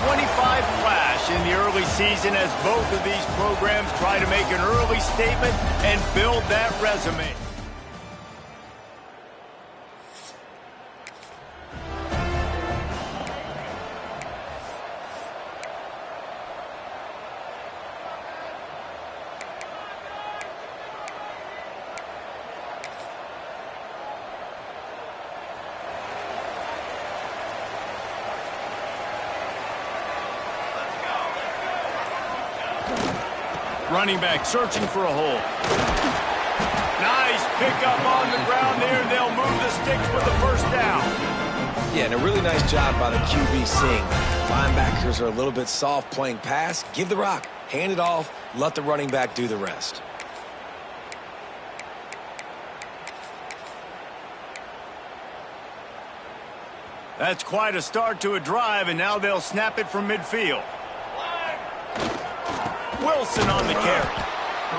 25 flash in the early season as both of these programs try to make an early statement and build that resume. Running back searching for a hole. Nice pickup on the ground there. They'll move the sticks with the first down. Yeah, and a really nice job by the QB seeing. Linebackers are a little bit soft playing pass. Give the rock. Hand it off. Let the running back do the rest. That's quite a start to a drive, and now they'll snap it from midfield. Wilson on the carry.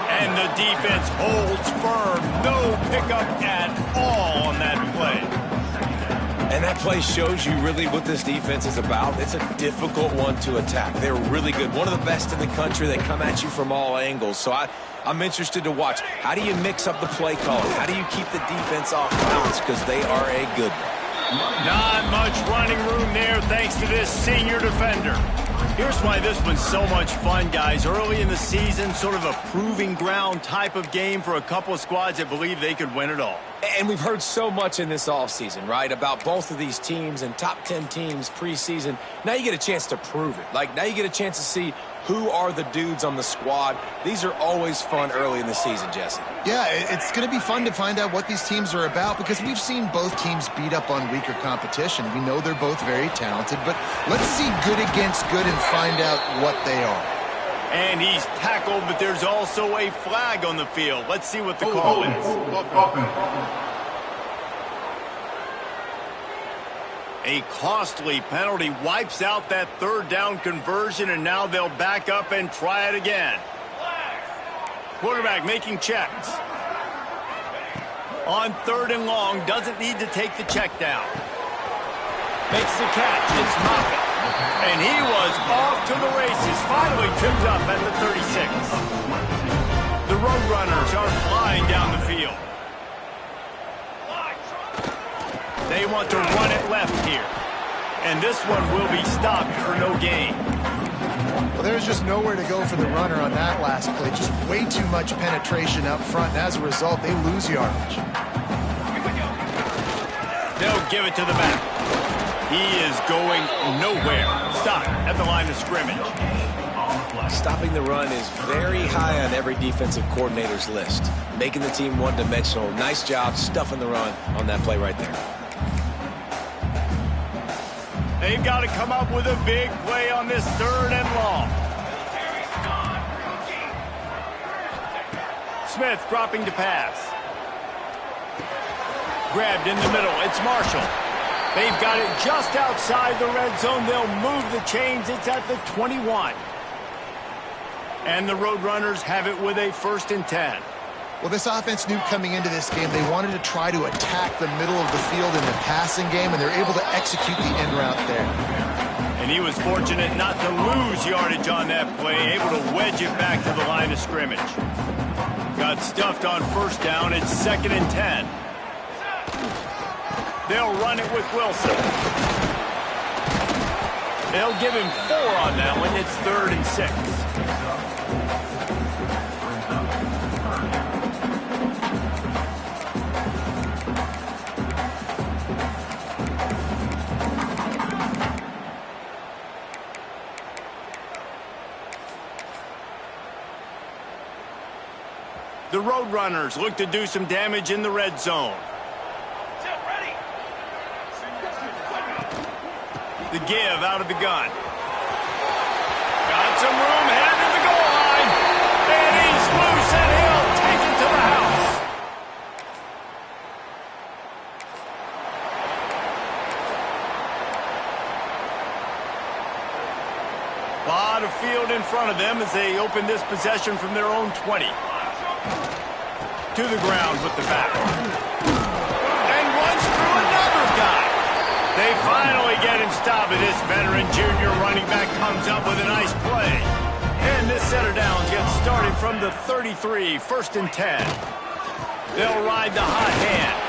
And the defense holds firm. No pickup at all on that play. And that play shows you really what this defense is about. It's a difficult one to attack. They're really good. One of the best in the country. They come at you from all angles. So I'm interested to watch. How do you mix up the play calling? How do you keep the defense off balance? Because they are a good one. Not much running room there thanks to this senior defender. Here's why this one's so much fun, guys. Early in the season, sort of a proving ground type of game for a couple of squads that believe they could win it all. And we've heard so much in this offseason, right, about both of these teams and top 10 teams preseason. Now you get a chance to prove it. Like, now you get a chance to see who are the dudes on the squad. These are always fun early in the season, Jesse. Yeah, it's going to be fun to find out what these teams are about because we've seen both teams beat up on weaker competition. We know they're both very talented, but let's see good against good and find out what they are. And he's tackled, but there's also a flag on the field. Let's see what the call is. A costly penalty wipes out that third down conversion, and now they'll back up and try it again. Quarterback making checks. On 3rd and long, doesn't need to take the check down. Makes the catch. It's Maka. And he was off to the races. Finally tripped up at the 36. The Roadrunners are flying down the field. They want to run it left here. And this one will be stopped for no gain. Well, there's just nowhere to go for the runner on that last play. Just way too much penetration up front, and as a result, they lose yardage. They'll give it to the back. He is going nowhere. Stop at the line of scrimmage. Stopping the run is very high on every defensive coordinator's list. Making the team one-dimensional. Nice job stuffing the run on that play right there. They've got to come up with a big play on this 3rd and long. Smith dropping to pass. Grabbed in the middle. It's Marshall. They've got it just outside the red zone. They'll move the chains. It's at the 21. And the Roadrunners have it with a 1st and 10. Well, this offense knew coming into this game they wanted to try to attack the middle of the field in the passing game, and they're able to execute the end route there. And he was fortunate not to lose yardage on that play, able to wedge it back to the line of scrimmage. Got stuffed on 1st down. It's 2nd and 10. They'll run it with Wilson. They'll give him 4 on that one. It's 3rd and 6. The Roadrunners look to do some damage in the red zone. The give out of the gun. Got some room, headed to the goal line. And he's loose, and he'll take it to the house. A lot of field in front of them as they open this possession from their own 20. To the ground with the back. And runs through another guy. They finally get him stopped, and this veteran junior running back comes up with a nice play. And this setter down gets started from the 33, 1st and 10. They'll ride the hot hand.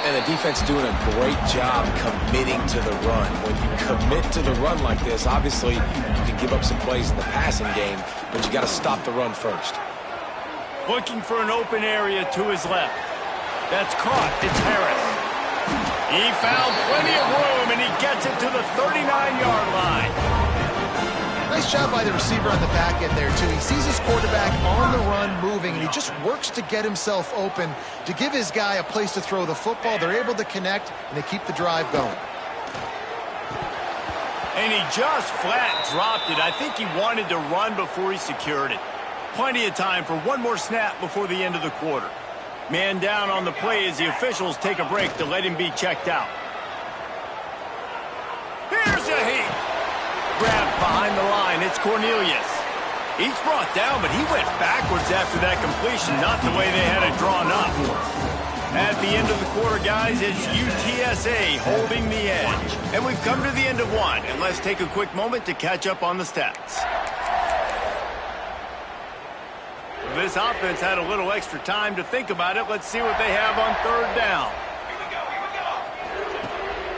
And the defense doing a great job committing to the run. When you commit to the run like this, obviously you can give up some plays in the passing game, but you got to stop the run first. Looking for an open area to his left. That's caught. It's Harris. He found plenty of room, and he gets it to the 39-yard line. Nice job by the receiver on the back end there, too. He sees his quarterback on the run moving, and he just works to get himself open to give his guy a place to throw the football. They're able to connect, and they keep the drive going. And he just flat dropped it. I think he wanted to run before he secured it. Plenty of time for one more snap before the end of the quarter. Man down on the play as the officials take a break to let him be checked out. Here's a heat. Grabbed behind the line. It's Cornelius. He's brought down, but he went backwards after that completion, not the way they had it drawn up. At the end of the quarter, guys, it's UTSA holding the edge. And we've come to the end of one, and let's take a quick moment to catch up on the stats. This offense had a little extra time to think about it. Let's see what they have on 3rd down.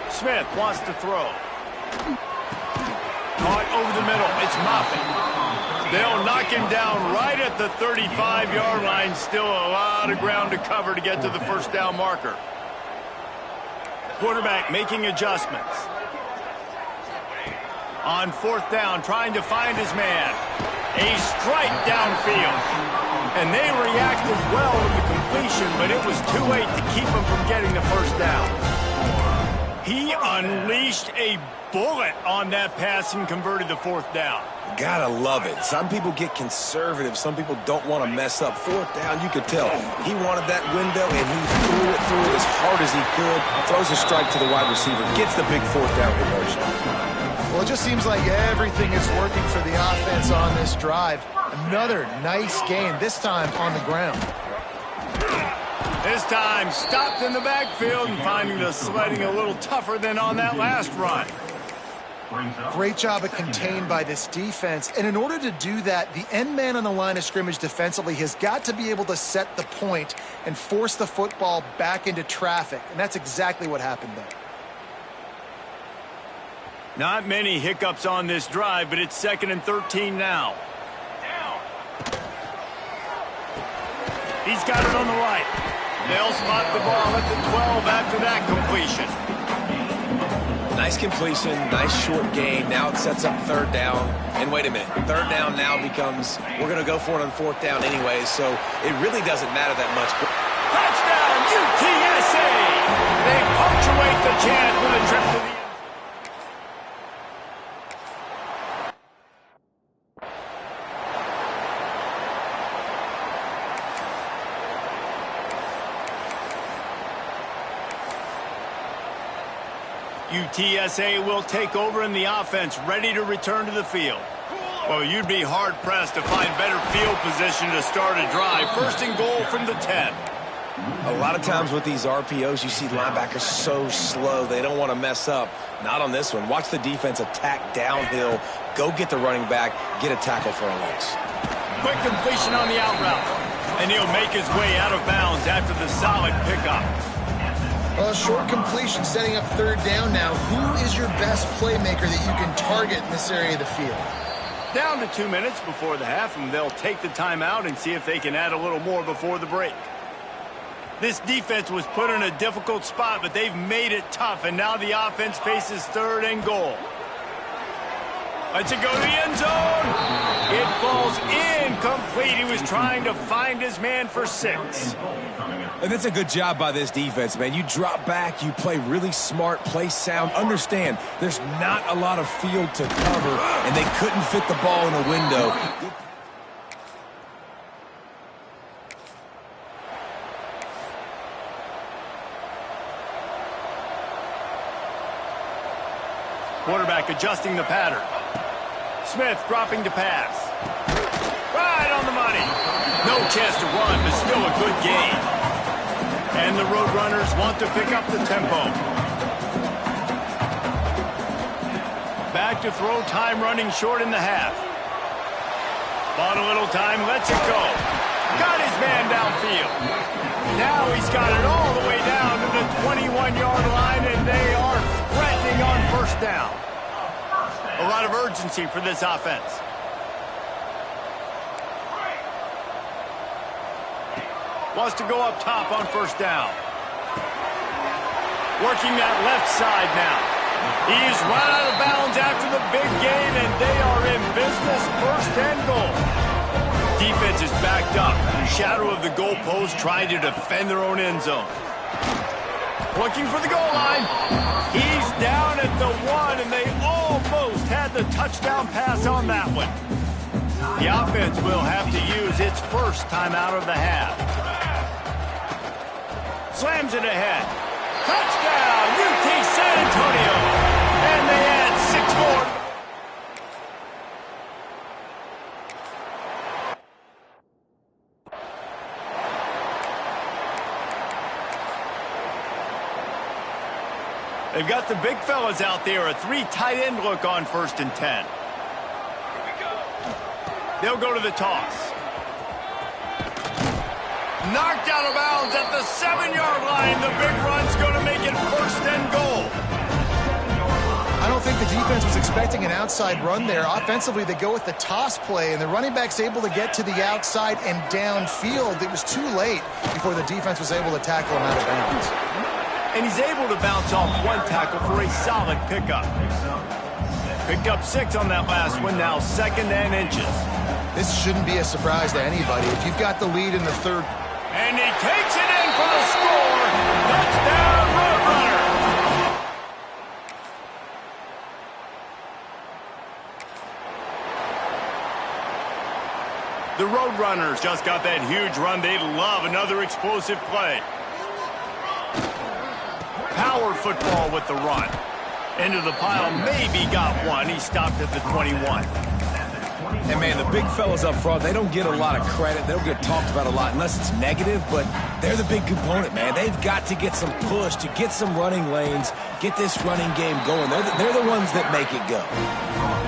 Smith wants to throw. Caught over the middle. It's Moffitt. They'll knock him down right at the 35-yard line. Still a lot of ground to cover to get to the 1st down marker. Quarterback making adjustments. On 4th down, trying to find his man. A strike downfield. And they reacted well with the completion, but it was too late to keep him from getting the 1st down. He unleashed a bullet on that pass and converted the 4th down. Gotta love it. Some people get conservative. Some people don't want to mess up. 4th down, you could tell. He wanted that window, and he threw it through it as hard as he could. Throws a strike to the wide receiver. Gets the big 4th down conversion. Well, it just seems like everything is working for the offense on this drive. Another nice gain, this time on the ground. This time stopped in the backfield and finding the sledding a little tougher than on that last run. Great job of contained by this defense. And in order to do that, the end man on the line of scrimmage defensively has got to be able to set the point and force the football back into traffic. And that's exactly what happened there. Not many hiccups on this drive, but it's 2nd and 13 now. He's got it on the right. They'll spot the ball at the 12 after that completion. Nice completion, nice short gain. Now it sets up 3rd down. And wait a minute, 3rd down now becomes, we're going to go for it on 4th down anyway, so it really doesn't matter that much. Touchdown, UTSA! They punctuate the chant with a trip to the end. UTSA will take over in the offense, ready to return to the field. Well, you'd be hard-pressed to find better field position to start a drive. 1st and goal from the 10. A lot of times with these RPOs, you see linebackers so slow, they don't want to mess up. Not on this one. Watch the defense attack downhill, go get the running back, get a tackle for a loss. Quick completion on the out route. And he'll make his way out of bounds after the solid pickup. A short completion setting up 3rd down now. Who is your best playmaker that you can target in this area of the field? Down to 2 minutes before the half, and they'll take the timeout and see if they can add a little more before the break. This defense was put in a difficult spot, but they've made it tough, and now the offense faces 3rd and goal. Let's it go to the end zone. It falls incomplete. He was trying to find his man for 6. And that's a good job by this defense, man. You drop back, you play really smart, play sound. Understand, there's not a lot of field to cover, and they couldn't fit the ball in a window. Quarterback adjusting the pattern. Smith dropping to pass. Right on the money. No chance to run, but still a good game. And the Roadrunners want to pick up the tempo. back to throw, time running short in the half. Bought a little time, lets it go. Got his man downfield. Now he's got it all the way down to the 21-yard line, and they are threatening on first down. A lot of urgency for this offense. Wants to go up top on first down. Working that left side now. He's run out of bounds after the big gain, and they are in business, first and goal. Defense is backed up. Shadow of the goalpost, trying to defend their own end zone. Looking for the goal line. He's down at the 1, and they almost had the touchdown pass on that one. The offense will have to use its first timeout of the half. Slams it ahead. Touchdown, UT San Antonio. And they add 6 more. They've got the big fellas out there, a 3 tight end look on 1st and 10. They'll go to the toss. Knocked out of bounds at the 7-yard line. The big run's going to make it 1st and goal. I don't think the defense was expecting an outside run there. Offensively, they go with the toss play, and the running back's able to get to the outside and downfield. It was too late before the defense was able to tackle him out of bounds. And he's able to bounce off 1 tackle for a solid pickup. Picked up 6 on that last one, now 2nd and inches. This shouldn't be a surprise to anybody. If you've got the lead in the 3rd. And he takes it in for the score. Touchdown, Roadrunner. The Roadrunners just got that huge run. They love another explosive play. Power football with the run. Into the pile, maybe got one. He stopped at the 21. And, man, the big fellas up front, they don't get a lot of credit. They don't get talked about a lot unless it's negative, but they're the big component, man. They've got to get some push, to get some running lanes, get this running game going. They're the ones that make it go.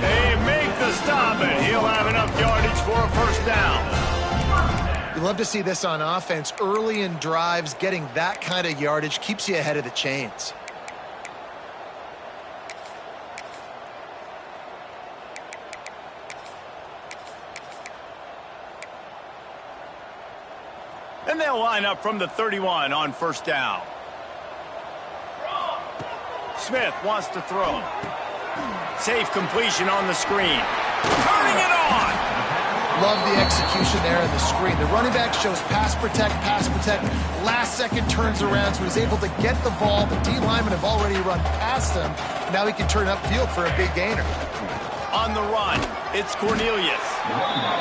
They make the stop, and he'll have enough yardage for a first down. You love to see this on offense. Early in drives, getting that kind of yardage keeps you ahead of the chains. And they'll line up from the 31 on first down. Smith wants to throw. Safe completion on the screen. Turning it on. Love the execution there on the screen. The running back shows pass protect. Last second turns around, so he's able to get the ball. The D linemen have already run past him. Now he can turn upfield for a big gainer. On the run, it's Cornelius.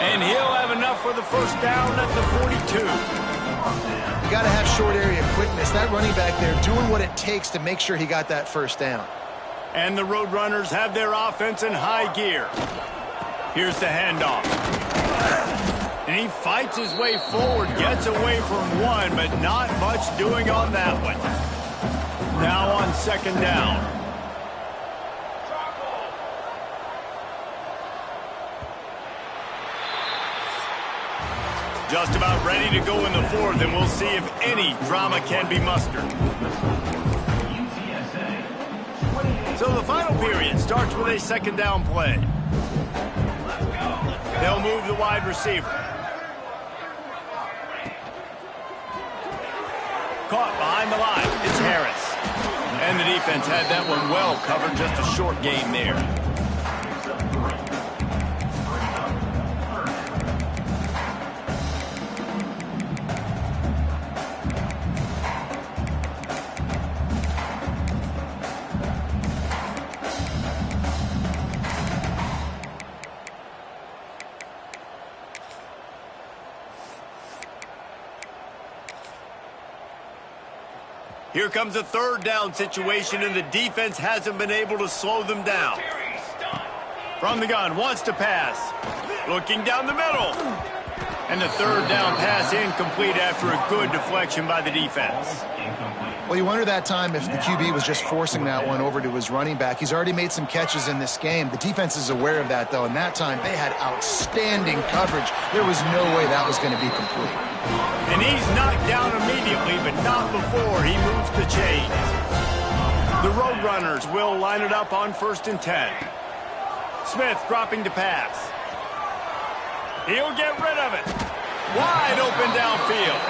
And he'll have enough for the first down at the 42. You got to have short area quickness. That running back there doing what it takes to make sure he got that first down. And the Roadrunners have their offense in high gear. Here's the handoff. And he fights his way forward, gets away from one, but not much doing on that one. Now on second down. Just about ready to go in the 4th, and we'll see if any drama can be mustered. So the final period starts with a second down play. They'll move the wide receiver. Caught behind the line. It's Harris. And the defense had that one well covered, just a short gain there. Here comes a third down situation, and the defense hasn't been able to slow them down. From the gun, wants to pass. Looking down the middle. And the third down pass incomplete after a good deflection by the defense. Well, you wonder that time if the QB was just forcing that one over to his running back. He's already made some catches in this game. The defense is aware of that, though, and that time they had outstanding coverage. There was no way that was going to be complete. And he's knocked down immediately, but not before he moves the chains. The Roadrunners will line it up on 1st and 10. Smith dropping to pass. He'll get rid of it. Wide open downfield.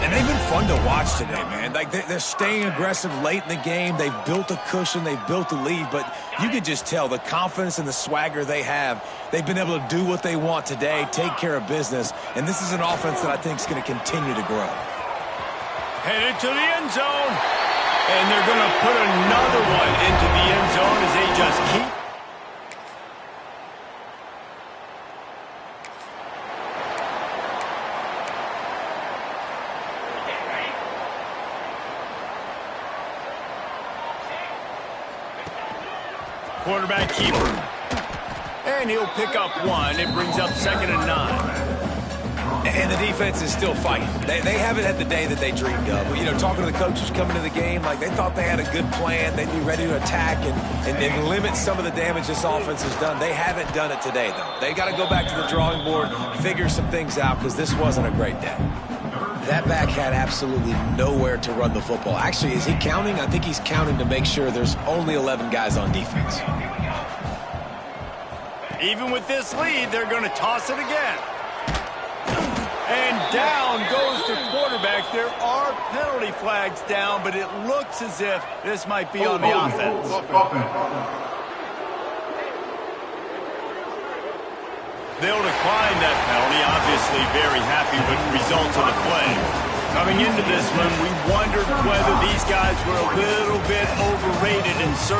And they've been fun to watch today, man. Like they're staying aggressive late in the game. They've built a cushion. They've built a lead. But you can just tell the confidence and the swagger they have. They've been able to do what they want today, take care of business. And this is an offense that I think is going to continue to grow. Headed to the end zone. And they're going to put another one into the end zone as they just keep. Quarterback keeper. And he'll pick up one. It brings up 2nd and 9. And the defense is still fighting. They haven't had the day that they dreamed of. You know, talking to the coaches coming to the game, like they thought they had a good plan. They'd be ready to attack and limit some of the damage this offense has done. They haven't done it today, though. They got to go back to the drawing board, figure some things out, because this wasn't a great day. That back had absolutely nowhere to run the football. Actually, is he counting? I think he's counting to make sure there's only 11 guys on defense. Even with this lead, they're going to toss it again. And down goes the quarterback. There are penalty flags down, but it looks as if this might be on the offense. They'll decline that penalty. Obviously very happy with the results of the play. Coming into this one, we wondered whether these guys were a little bit overrated in certain